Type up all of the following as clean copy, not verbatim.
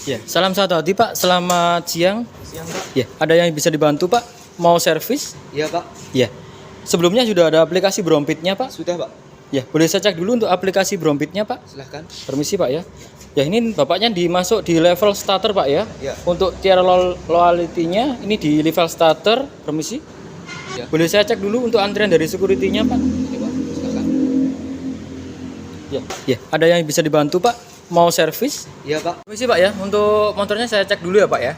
Ya, salam satu hati Pak. Selamat siang. Siang, Pak. Ya, ada yang bisa dibantu Pak? Mau servis? Iya, Pak. Ya. Sebelumnya sudah ada aplikasi Brompitnya Pak? Sudah, Pak. Ya, boleh saya cek dulu untuk aplikasi Brompitnya Pak? Silahkan. Permisi Pak ya. Ya, ini bapaknya dimasuk di level starter Pak ya. Ya. Untuk tier loyalty-nya ini di level starter. Permisi. Ya. Boleh saya cek dulu untuk antrian dari security-nya Pak? Iya, Pak. Silahkan. Ya. Ya, ada yang bisa dibantu Pak? Mau servis? Iya, Pak. Permisi Pak ya. Untuk motornya saya cek dulu ya Pak ya.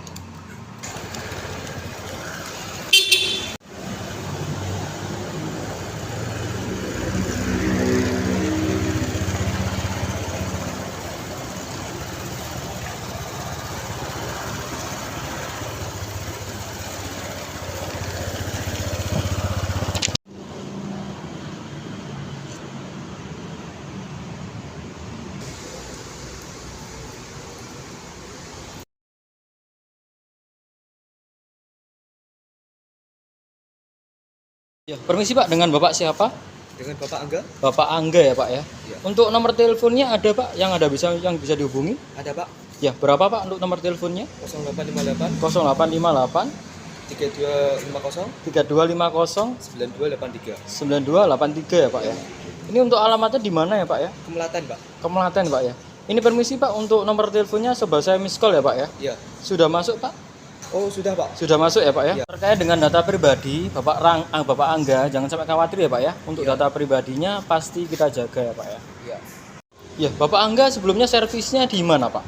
Ya, permisi Pak, dengan Bapak siapa? Dengan Bapak Angga? Bapak Angga ya Pak ya. Iya. Untuk nomor teleponnya ada Pak yang bisa dihubungi? Ada, Pak. Ya, berapa Pak untuk nomor teleponnya? 0858 0858 3250 3250 9283. 9283 ya Pak ya. Ini untuk alamatnya di mana ya Pak ya? Kemelaten, Pak. Kemelaten Pak ya. Ini permisi Pak, untuk nomor teleponnya coba saya miss call ya Pak ya. Iya. Sudah masuk Pak? Oh, sudah, Pak. Sudah masuk ya Pak ya. Iya. Terkait dengan data pribadi Bapak Angga, jangan sampai khawatir ya Pak ya. Untuk Iya. data pribadinya pasti kita jaga ya Pak ya. Iya. Ya, Bapak Angga sebelumnya servisnya di mana Pak?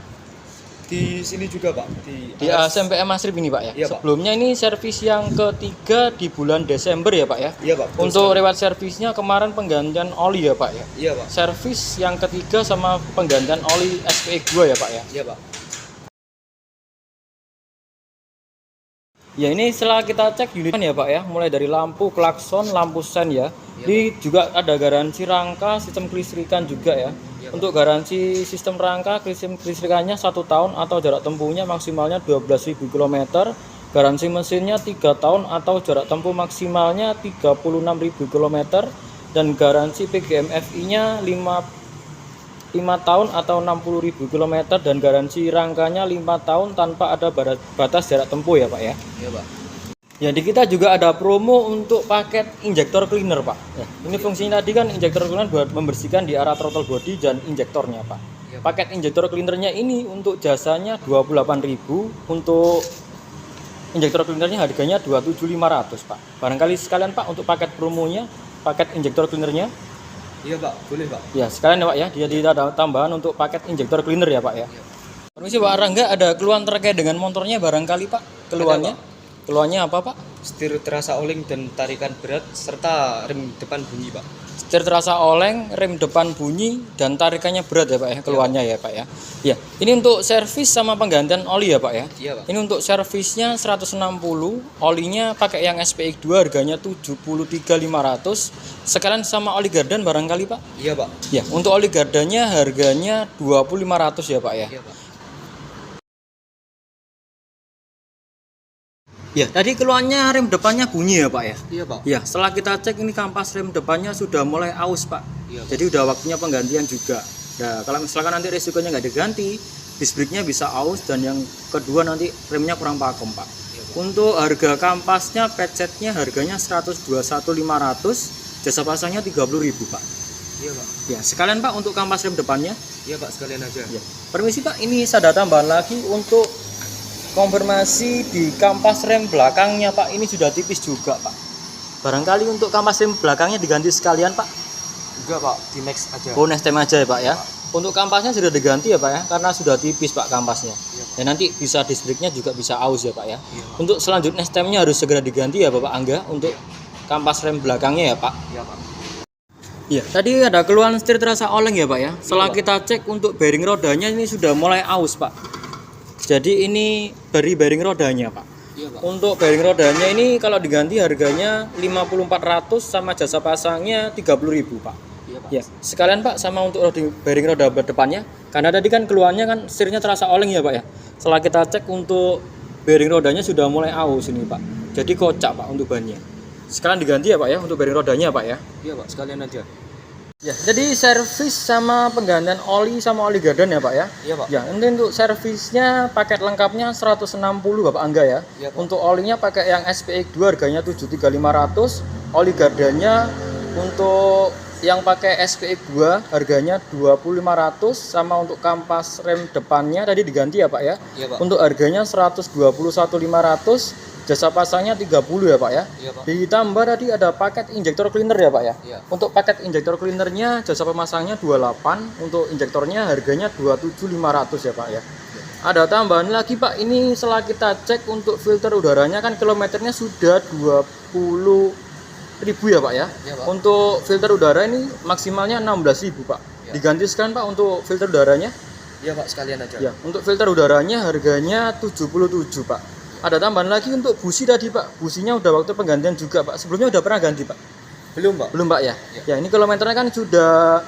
Di sini juga, Pak. Di ASMPM Masrib ini Pak ya. Iya, Pak. Sebelumnya ini servis yang ketiga di bulan Desember ya Pak ya. Iya, Pak. Untuk reward servisnya kemarin penggantian oli ya Pak ya. Iya, Pak. Servis yang ketiga sama penggantian oli SPX2 ya Pak ya. Iya, Pak. Ya, ini setelah kita cek unit ya Pak ya, mulai dari lampu, klakson, lampu sen ya. Iya, Ini juga ada garansi rangka, sistem kelistrikan juga ya. Iya, Untuk garansi sistem rangka, kelistrikannya 1 tahun atau jarak tempuhnya maksimalnya 12.000 km. Garansi mesinnya 3 tahun atau jarak tempuh maksimalnya 36.000 km. Dan garansi PGM-FI-nya 5 tahun atau 60.000 km, dan garansi rangkanya 5 tahun tanpa ada batas jarak tempuh ya Pak ya. Iya, Pak. Ya, di kita juga ada promo untuk paket injektor cleaner Pak. Ya, ini fungsinya tadi kan injektor cleaner buat membersihkan di area throttle body dan injektornya Pak. Iya, Pak. Paket injektor cleanernya ini untuk jasanya 28.000, untuk injektor cleanernya harganya 27.500 Pak. Barangkali sekalian Pak untuk paket promonya, paket injektor cleanernya. Iya, Pak. Boleh, Pak. Ya, sekalian ya Pak ya, dia ada tambahan untuk paket injektor cleaner ya Pak ya. Iya. Permisi Pak Rangga, ada keluhan terkait dengan motornya barangkali Pak? Keluhannya? Ada, Pak. Keluhannya apa Pak? Setir terasa oleng dan tarikan berat serta rem depan bunyi, Pak. Setir terasa oleng, rem depan bunyi, dan tarikannya berat ya Pak ya, keluhannya ya Pak ya. Ya, ini untuk servis sama penggantian oli ya Pak ya. Iya, Pak. Ini untuk servisnya 160, olinya pakai yang SPX2 harganya 73.500. Sekalian sama oli gardan barangkali Pak? Iya, Pak. Ya, untuk oli gardannya harganya 20.500 ya Pak ya. Iya, Pak. Ya, tadi keluhannya rem depannya bunyi ya Pak ya. Iya, Pak. Ya, setelah kita cek ini kampas rem depannya sudah mulai aus Pak. Iya, Pak. Jadi udah waktunya penggantian juga. Nah, kalau misalkan nanti resikonya nggak diganti, disc brake-nya bisa aus, dan yang kedua nanti remnya kurang pakem Pak. Iya, Pak. Untuk harga kampasnya, petsetnya harganya 121.500, jasa pasangnya 30.000 Pak. Iya, Pak. Ya, sekalian Pak untuk kampas rem depannya. Iya, Pak. Sekalian aja. Ya. Permisi Pak, ini saya ada tambahan lagi untuk konfirmasi di kampas rem belakangnya Pak, ini sudah tipis juga Pak. Barangkali untuk kampas rem belakangnya diganti sekalian Pak. Enggak, Pak. Di next aja. Oh, next time aja ya Pak ya. Untuk kampasnya sudah diganti ya Pak ya, karena sudah tipis Pak kampasnya. Iya, Pak. Dan nanti bisa disc brake-nya juga bisa aus ya Pak ya. Iya, Pak. Untuk selanjutnya next time-nya harus segera diganti ya Bapak Angga untuk kampas rem belakangnya ya Pak. Iya, Pak. Iya, tadi ada keluhan setir terasa oleng ya Pak ya. Setelah Iya, Pak. kita cek untuk bearing rodanya ini sudah mulai aus Pak. Jadi ini dari bearing rodanya Pak. Iya, Pak. Untuk bearing rodanya ini kalau diganti harganya 5400 sama jasa pasangnya 30.000 Pak. Iya, Pak. Ya, sekalian Pak sama untuk bearing roda depannya. Karena tadi kan keluhannya kan setirnya terasa oleng ya Pak ya. Setelah kita cek untuk bearing rodanya sudah mulai aus ini Pak. Jadi kocak Pak untuk bannya. Sekalian diganti ya Pak ya untuk bearing rodanya Pak ya. Iya, Pak. Sekalian aja. Ya, jadi servis sama penggantian oli sama oli gardan ya Pak ya? Iya Pak. Ya, ini untuk servisnya paket lengkapnya 160 Bapak Angga ya. Iya, Pak. Untuk olinya pakai yang SPX2 harganya 73500, oli gardannya untuk yang pakai SPX2 harganya 20500, sama untuk kampas rem depannya tadi diganti ya Pak ya. Iya Pak. Untuk harganya 121.500. Jasa pasangnya 30 ya Pak ya. Iya Pak. Ditambah tadi ada paket injektor cleaner ya Pak ya. Iya. Untuk paket injektor cleanernya jasa pemasangnya 28, untuk injektornya harganya 27.500 ya Pak ya. Ada tambahan lagi Pak, ini setelah kita cek untuk filter udaranya kan kilometernya sudah 20.000 ya Pak ya. Iya, Pak. Untuk filter udara ini maksimalnya 16.000 Pak. Iya. Diganti sekarang Pak untuk filter udaranya. Iya Pak, sekalian aja. Ya, untuk filter udaranya harganya 77 Pak. Ada tambahan lagi untuk busi tadi Pak. Businya udah waktu penggantian juga Pak. Sebelumnya udah pernah ganti Pak? Belum Pak. Belum Pak ya? Ya. Ya, ini kilometernya kan sudah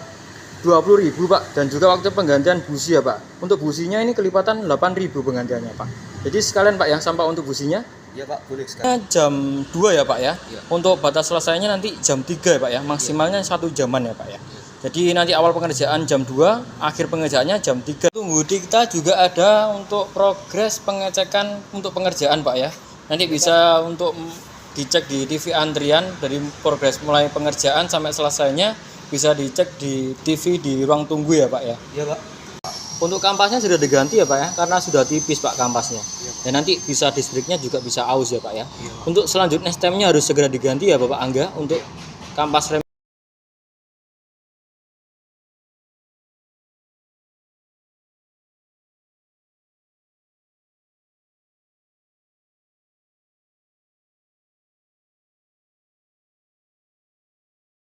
20.000 Pak. Dan juga waktu penggantian busi ya Pak. Untuk businya ini kelipatan 8.000 penggantiannya Pak. Jadi sekalian Pak ya sampah untuk businya. Iya Pak, boleh sekali. Jam 2 ya Pak ya. Ya. Untuk batas selesainya nanti jam 3 ya Pak ya. Maksimalnya 1 jaman ya Pak ya. Jadi nanti awal pengerjaan jam 2, akhir pengerjaannya jam 3. Tunggu di kita juga ada untuk progres pengecekan untuk pengerjaan Pak ya. Nanti bisa untuk dicek di TV antrian dari progres mulai pengerjaan sampai selesainya, bisa dicek di TV di ruang tunggu ya Pak ya. Iya Pak. Untuk kampasnya sudah diganti ya Pak ya, karena sudah tipis Pak kampasnya. Iya. Dan nanti bisa distriknya juga bisa aus ya Pak ya. Iya, Pak. Untuk selanjutnya stemnya harus segera diganti ya Bapak Angga untuk kampas rem.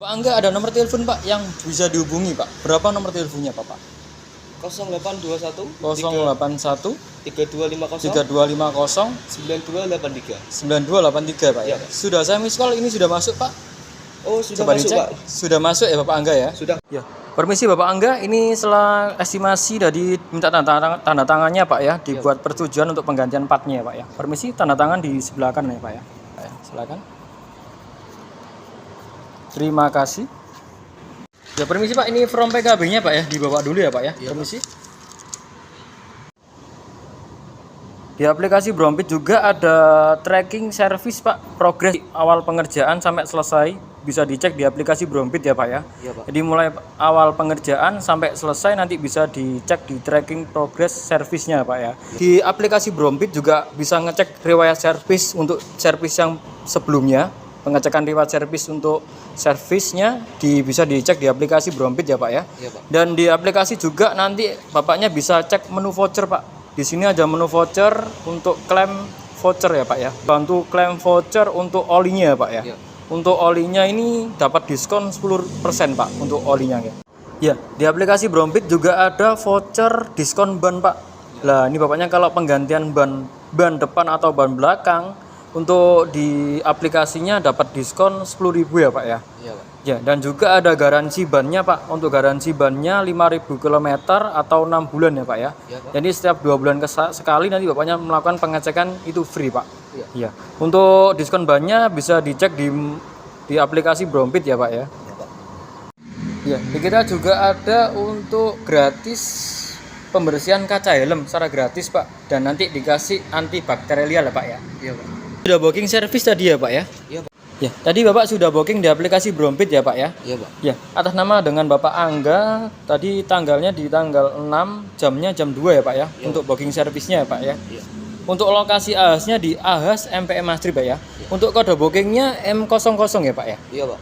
Pak Angga, ada nomor telepon Pak yang bisa dihubungi Pak. Berapa nomor teleponnya Pak? 0821 081 3250 3250 9283. 9283 Pak ya. Ya, Pak. Sudah saya miss call, ini sudah masuk Pak. Oh, sudah Coba masuk dicek. Pak. Sudah masuk ya Bapak Angga ya? Sudah. Ya. Permisi Bapak Angga, ini setelah estimasi dari minta tanda tangannya Pak ya, dibuat persetujuan untuk penggantian partnya ya Pak ya. Permisi, tanda tangan di sebelah kanan ya Pak ya. Pak ya, silakan. Terima kasih. Ya permisi Pak, ini from PKB-nya Pak ya, dibawa dulu ya Pak ya. Iya, Permisi. Di aplikasi Brompit juga ada tracking service Pak, progres awal pengerjaan sampai selesai bisa dicek di aplikasi Brompit ya Pak ya. Iya Pak. Jadi mulai awal pengerjaan sampai selesai nanti bisa dicek di tracking progress servisnya Pak ya. Di aplikasi Brompit juga bisa ngecek riwayat servis untuk servis yang sebelumnya. Pengecekan riwayat servis untuk servisnya bisa dicek di aplikasi Brompit ya Pak ya. Iya Pak. Dan di aplikasi juga nanti Bapaknya bisa cek menu voucher Pak. Di sini ada menu voucher untuk klaim voucher ya Pak ya. Bantu klaim voucher untuk olinya ya Pak ya. Iya. Untuk olinya ini dapat diskon 10% Pak untuk olinya ya. Ya, di aplikasi Brompit juga ada voucher diskon ban Pak. Lah, ini Bapaknya kalau penggantian ban depan atau ban belakang untuk di aplikasinya dapat diskon 10.000 ya Pak ya. Iya Pak. Ya, dan juga ada garansi bannya Pak. Untuk garansi bannya 5.000 km atau 6 bulan ya Pak ya. Iya, Pak. Jadi setiap 2 bulan sekali nanti Bapaknya melakukan pengecekan itu free Pak. Iya. Ya. Untuk diskon bannya bisa dicek di aplikasi Brompit ya Pak ya. Iya Pak. Ya, di kita juga ada untuk gratis pembersihan kaca helm secara gratis Pak, dan nanti dikasih antibakterial ya Pak ya. Iya Pak. Sudah booking servis tadi ya Pak ya? Iya Pak. Ya, tadi Bapak sudah booking di aplikasi Brompit ya Pak ya? Iya Pak. Ya, atas nama dengan Bapak Angga, tadi tanggalnya di tanggal 6, jamnya jam 2 ya Pak ya, Iya. untuk booking servisnya ya Pak ya. Iya. Untuk lokasi ahasnya di Ahas MPM Masri Pak ya. Untuk kode bookingnya M00 ya Pak ya. Iya Pak.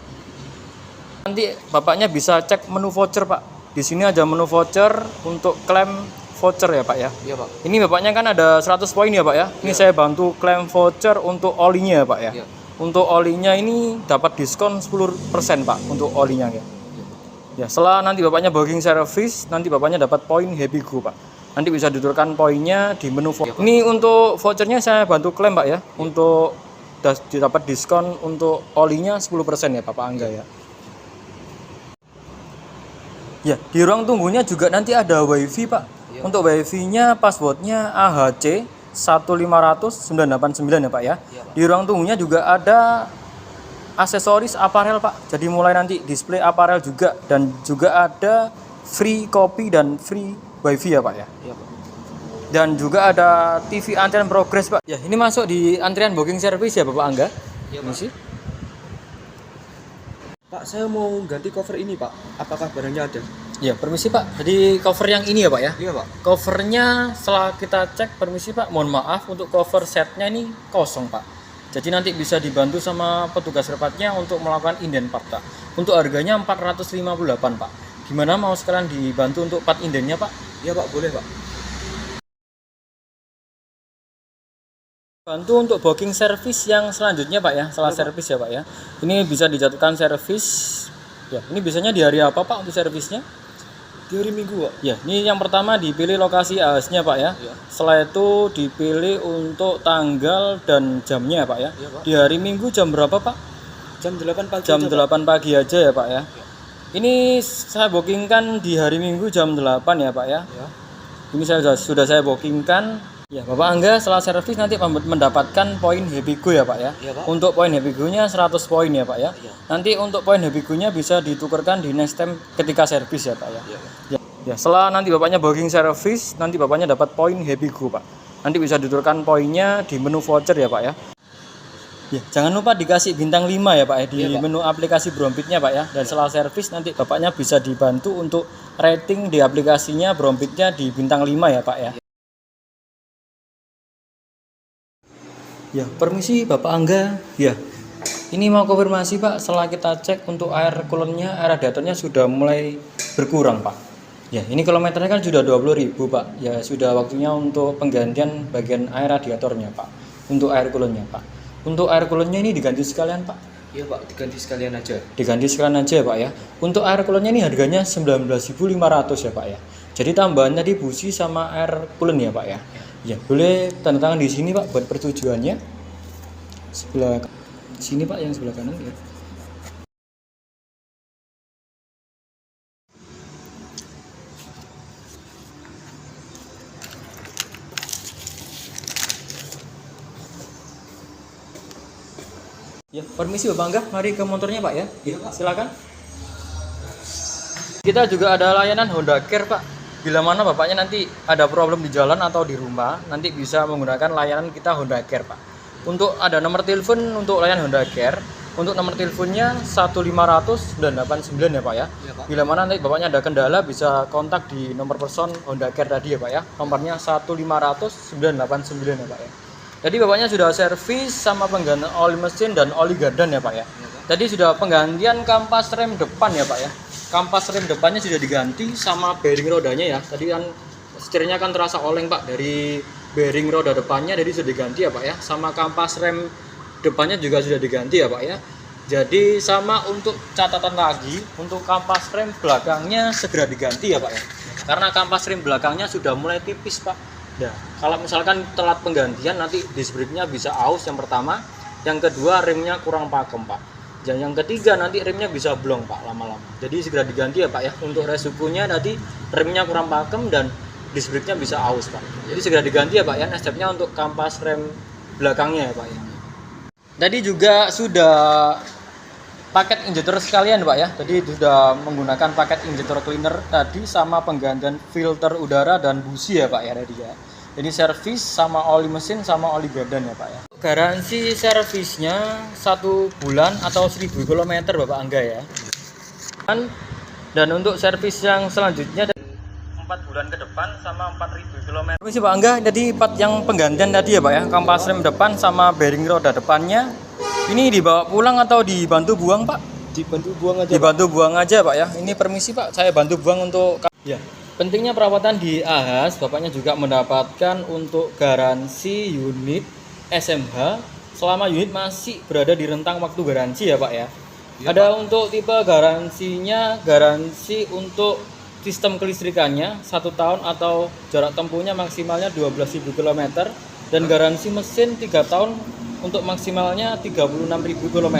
Nanti Bapaknya bisa cek menu voucher Pak. Di sini ada menu voucher untuk klaim voucher ya Pak ya. Iya Pak. Ini Bapaknya kan ada 100 poin ya Pak ya. Ini saya bantu klaim voucher untuk olinya ya Pak ya. Iya. Untuk olinya ini dapat diskon 10% Pak untuk olinya ya. Ya, setelah nanti Bapaknya booking service, nanti Bapaknya dapat poin Happy Go Pak. Nanti bisa dituturkan poinnya di menu voucher. Ini untuk vouchernya saya bantu klaim Pak ya. Untuk dapat diskon untuk olinya 10% ya Bapak Angga ya. Ya, di ruang tunggunya juga nanti ada WiFi Pak. Iya. Untuk WiFi-nya passwordnya AHC 1500989 ya Pak ya. Iya, Pak. Di ruang tunggunya juga ada aksesoris aparel Pak. Jadi mulai nanti display aparel juga, dan juga ada free kopi dan free wifi ya Pak ya. Iya Pak. Dan juga ada TV antrian progres Pak. Ya, ini masuk di antrian booking service ya Bapak Angga. Iya Ini Pak. sih. Pak, saya mau ganti cover ini Pak. Apakah barangnya ada? Ya, permisi Pak. Jadi cover yang ini ya Pak ya. Iya Pak. Covernya setelah kita cek, permisi Pak, mohon maaf untuk cover setnya ini kosong Pak. Jadi nanti bisa dibantu sama petugas repatnya untuk melakukan inden part Pak. Untuk harganya 458 Pak. Gimana, mau sekalian dibantu untuk part indennya Pak? Iya Pak, boleh Pak. Bantu untuk booking service yang selanjutnya Pak ya, setelah servis ya Pak ya. Ini bisa dijatuhkan servis. Ya, ini biasanya di hari apa Pak untuk servisnya? Di hari Minggu Pak. Ya, ini yang pertama dipilih lokasi AS-nya Pak ya. Iya. Setelah itu dipilih untuk tanggal dan jamnya Pak ya. Iya, Pak. Di hari Minggu jam berapa Pak? Jam 8 pagi. Jam aja, 8 pagi aja ya Pak ya. Ini saya bookingkan di hari Minggu jam 8 ya Pak ya. Pak. Ya. Ini sudah saya bookingkan. Ya, Bapak Angga setelah servis nanti mendapatkan poin Happy Go ya Pak ya. Iya, Pak. Untuk poin Happy Go-nya 100 poin ya Pak ya. Iya. Nanti untuk poin Happy Go-nya bisa ditukarkan di next time ketika servis ya Pak ya. Iya Pak. Ya, setelah nanti Bapaknya booking service, nanti Bapaknya dapat poin Happy Go Pak. Nanti bisa diturunkan poinnya di menu voucher ya Pak ya. Ya, jangan lupa dikasih bintang 5 ya Pak ya di Iya, Pak. menu aplikasi Brompitnya Pak ya. Dan setelah servis nanti Bapaknya bisa dibantu untuk rating di aplikasinya Brompitnya di bintang 5 ya Pak ya. Ya, permisi Bapak Angga. Ya. Ini mau konfirmasi Pak, setelah kita cek untuk air coolernya, air radiatornya sudah mulai berkurang Pak. Ya, ini kilometernya kan sudah 20.000 Pak. Ya, sudah waktunya untuk penggantian bagian air radiatornya Pak. Untuk air coolernya Pak. Untuk air coolernya ini diganti sekalian Pak. Iya Pak, diganti sekalian aja. Diganti sekalian aja ya Pak ya. Untuk air coolernya ini harganya 19.500 ya Pak ya. Jadi tambahannya di busi sama air cooler ya Pak ya. Ya, boleh tanda tangan di sini Pak buat persetujuannya. Sebelah sini Pak, yang sebelah kanan ya. Ya, permisi Bapak Angga, mari ke motornya Pak ya. Iya, Pak. Silakan. Kita juga ada layanan Honda Care Pak. Bila mana Bapaknya nanti ada problem di jalan atau di rumah, nanti bisa menggunakan layanan kita Honda Care Pak. Untuk ada nomor telepon untuk layanan Honda Care. Untuk nomor teleponnya 1500989 ya Pak ya. Iya, Pak. Bila mana nanti Bapaknya ada kendala bisa kontak di nomor person Honda Care tadi ya Pak ya. Nomornya 1500989 ya Pak ya. Jadi Bapaknya sudah servis sama penggantian oli mesin dan oli gardan ya Pak ya. Tadi sudah penggantian kampas rem depan ya Pak ya. Kampas rem depannya sudah diganti sama bearing rodanya ya. Tadi kan setirnya kan terasa oleng Pak dari bearing roda depannya, jadi sudah diganti ya Pak ya. Sama kampas rem depannya juga sudah diganti ya Pak ya. Jadi sama untuk catatan lagi, untuk kampas rem belakangnya segera diganti ya Pak ya. Karena kampas rem belakangnya sudah mulai tipis Pak. Ya, kalau misalkan telat penggantian nanti disc brake-nya bisa aus yang pertama, yang kedua remnya kurang pakem Pak. Dan yang ketiga nanti remnya bisa blong Pak lama-lama. Jadi segera diganti ya Pak ya. Untuk resikonya nanti remnya kurang pakem dan disc brake-nya bisa aus Pak. Jadi segera diganti ya Pak ya. Next step-nya untuk kampas rem belakangnya ya Pak ya. Tadi juga sudah paket injector sekalian Pak ya. Tadi sudah menggunakan paket injector cleaner tadi sama penggantian filter udara dan busi ya Pak ya tadi ya. Ini servis sama oli mesin sama oli gardan ya Pak ya. Garansi servisnya 1 bulan atau 1000 km Bapak Angga ya. Dan untuk servis yang selanjutnya 4 bulan ke depan sama 4000 km. Permisi Pak Angga, jadi part yang penggantian tadi ya Pak ya, kampas rem depan sama bearing roda depannya ini dibawa pulang atau dibantu buang Pak? Dibantu buang aja. Dibantu buang aja Pak ya. Ini permisi Pak, saya bantu buang untuk ya. Pentingnya perawatan di AHAS, Bapaknya juga mendapatkan untuk garansi unit SMH selama unit masih berada di rentang waktu garansi ya Pak ya. Ya, Ada untuk tipe garansinya, garansi untuk sistem kelistrikannya 1 tahun atau jarak tempuhnya maksimalnya 12.000 km dan garansi mesin 3 tahun untuk maksimalnya 36.000 km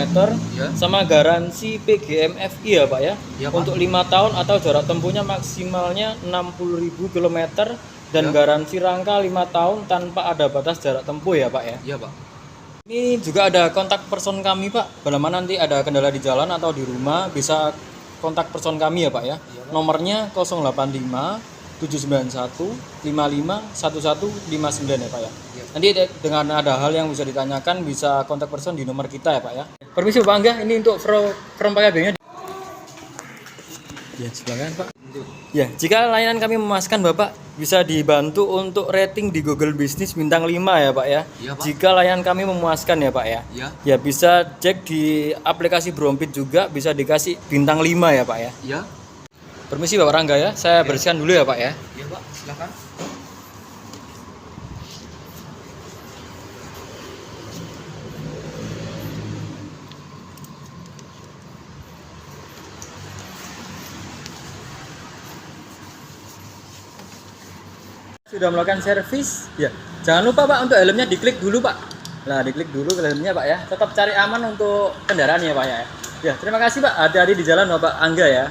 Ya. sama garansi PGM-FI ya Pak ya. Ya, Pak. Untuk 5 tahun atau jarak tempuhnya maksimalnya 60.000 km dan Ya. garansi rangka 5 tahun tanpa ada batas jarak tempuh ya Pak ya. Iya Pak. Ini juga ada kontak person kami Pak. Bila mana nanti ada kendala di jalan atau di rumah bisa kontak person kami ya Pak ya. Nomornya 085 791 55 1159 ya Pak ya. Nanti dengan ada hal yang bisa ditanyakan bisa kontak person di nomor kita ya Pak ya. Permisi Pak Angga, ini untuk from PKB-nya. Ya, silakan Pak. Ya, jika layanan kami memuaskan Bapak, bisa dibantu untuk rating di Google Business bintang 5 ya Pak ya. Iya, Pak. Jika layanan kami memuaskan ya Pak ya. Iya. Ya bisa cek di aplikasi Brompit juga bisa dikasih bintang 5 ya Pak ya. Iya. Permisi Bapak Rangga ya, saya bersihkan dulu ya Pak ya. Iya Pak, silakan. Sudah melakukan servis ya, jangan lupa Pak untuk helmnya diklik dulu Pak. Nah, diklik dulu helmnya Pak ya, tetap cari aman untuk kendaraan ya Pak ya. Ya, terima kasih Pak, hati-hati di jalan Bapak Angga ya.